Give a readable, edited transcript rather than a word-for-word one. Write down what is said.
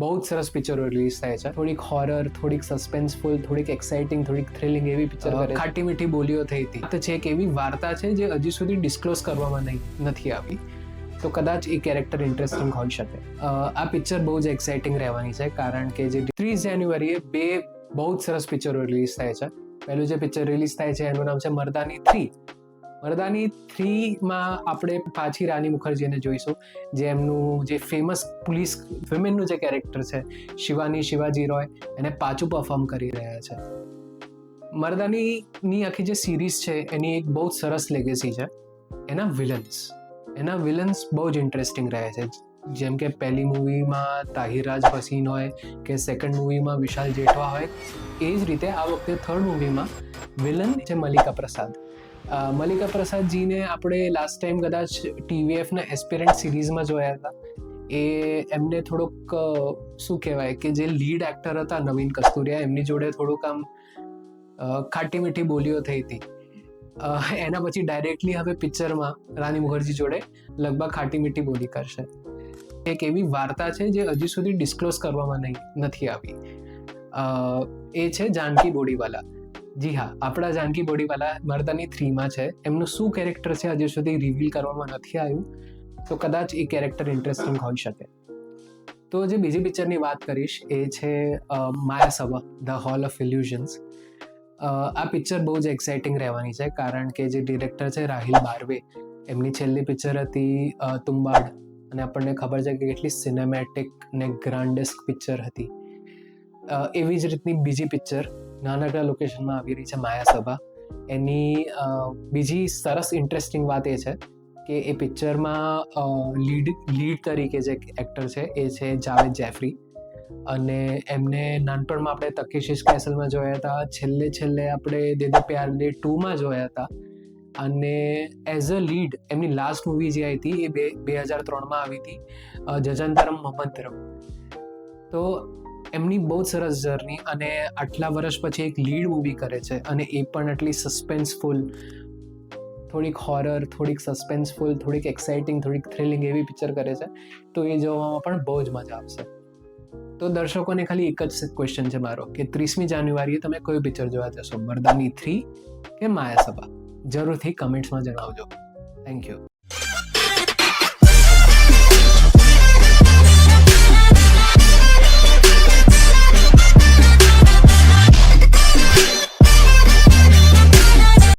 બહુ જ સરસ પિક્ચરો રિલીઝ થાય છે. થોડીક હોરર, થોડીક સસ્પેન્સફુલ, થોડીક એક્સાઇટિંગ, થોડીક થ્રિલિંગ એવી પિક્ચર કરે. ખાટી મીઠી બોલીઓ થઈ હતી. તો છે એક એવી વાર્તા છે જે હજી સુધી ડિસ્ક્લોઝ કરવામાં નથી આવી. તો કદાચ એ કેરેક્ટર ઇન્ટરેસ્ટિંગ હોઈ શકે. આ પિક્ચર બહુ જ એક્સાઇટિંગ રહેવાની છે કારણ કે જે 30 જાન્યુઆરીએ બે બહુ જ સરસ પિક્ચરો રિલીઝ થાય છે. પહેલું જે પિક્ચર રિલીઝ થાય છે એનું નામ છે મર્દાની 3. મર્દાની 3માં આપણે પાછી રાની મુખર્જીને જોઈશું, જે એમનું જે ફેમસ પોલીસ વિમેનનું જે કેરેક્ટર છે શિવાની શિવાજી રોય, એને પાછું પરફોર્મ કરી રહ્યા છે. મર્દાનીની આખી જે સિરીઝ છે એની એક બહુ જ સરસ લેગેસી છે. એના વિલન્સ બહુ જ ઇન્ટરેસ્ટિંગ રહે છે. જેમ કે પહેલી મૂવીમાં તાહિરાજ ભસીન હોય કે સેકન્ડ મૂવીમાં વિશાલ જેઠવા હોય, એ જ રીતે આ વખતે થર્ડ મૂવીમાં વિલન છે મલ્લિકા પ્રસાદ. મલ્લિકા પ્રસાદજીને આપણે લાસ્ટ ટાઈમ કદાચ TVFના એસ્પિરન્ટ સિરીઝમાં જોયા હતા. એ એમને થોડુંક શું કહેવાય કે જે લીડ એક્ટર હતા નવીન કસ્તુરિયા, એમની જોડે થોડુંક આમ ખાટી મીઠી બોલીઓ થઈ હતી. એના પછી ડાયરેક્ટલી હવે પિક્ચરમાં રાની મુખર્જી જોડે લગભગ ખાટી મીઠી બોલી કરશે. એક એવી વાર્તા છે જે હજી સુધી ડિસ્ક્લોઝ કરવામાં નથી આવી. એ છે જાનકી બોડીવાલા. જી હા, આપણા જાનકી બોડીવાલા મર્દાની 3માં છે. એમનું શું કેરેક્ટર છે હજી સુધી રિવીલ કરવામાં નથી આવ્યું. તો કદાચ એ કેરેક્ટર ઇન્ટરેસ્ટિંગ હોઈ શકે. તો જે બીજી પિક્ચરની વાત કરીશ એ છે માયાસભા ધ હોલ ઓફ ઇલ્યુઝન્સ. આ પિક્ચર બહુ જ એક્સાઇટિંગ રહેવાની છે કારણ કે જે ડિરેક્ટર છે રાહિલ બારવે, એમની છેલ્લી પિક્ચર હતી તુમ્બાડ, અને આપણને ખબર છે કે કેટલી સિનેમેટિક ને ગ્રાન્ડેસ્ક પિક્ચર હતી. એવી જ રીતની બીજી પિક્ચર નાનકડા લોકેશનમાં આવી રહી છે માયાસભા. એની બીજી સરસ ઇન્ટરેસ્ટિંગ વાત એ છે કે એ પિક્ચરમાં લીડ તરીકે જે એક્ટર છે એ છે જાવેદ જાફરી, અને એમને નાનપણમાં આપણે તકેશીશ કેસલમાં જોયા હતા, છેલ્લે આપણે દે દે પ્યાર દે 2માં જોયા હતા, અને એઝ અ લીડ એમની લાસ્ટ મૂવી જે આવી હતી એ 2003માં આવી હતી, જજંતરમ મમંતરમ. તો એમની બહુ જ સરસ જર્ની, અને આટલા વર્ષ પછી એક લીડ મૂવી કરે છે અને એ પણ આટલી સસ્પેન્સફુલ, થોડીક હોરર, થોડીક સસ્પેન્સફુલ, થોડીક એક્સાઇટિંગ, થોડીક થ્રિલિંગ એવી પિક્ચર કરે છે. તો એ જોવામાં પણ બહુ જ મજા આવશે. તો દર્શકોને ખાલી એક જ ક્વેશ્ચન છે મારો કે 30મી જાન્યુઆરીએ તમે કયું પિક્ચર જોવા જશો, મર્દાની 3 કે માયાસભા? જરૂરથી કમેન્ટ્સમાં જણાવજો. Thank you.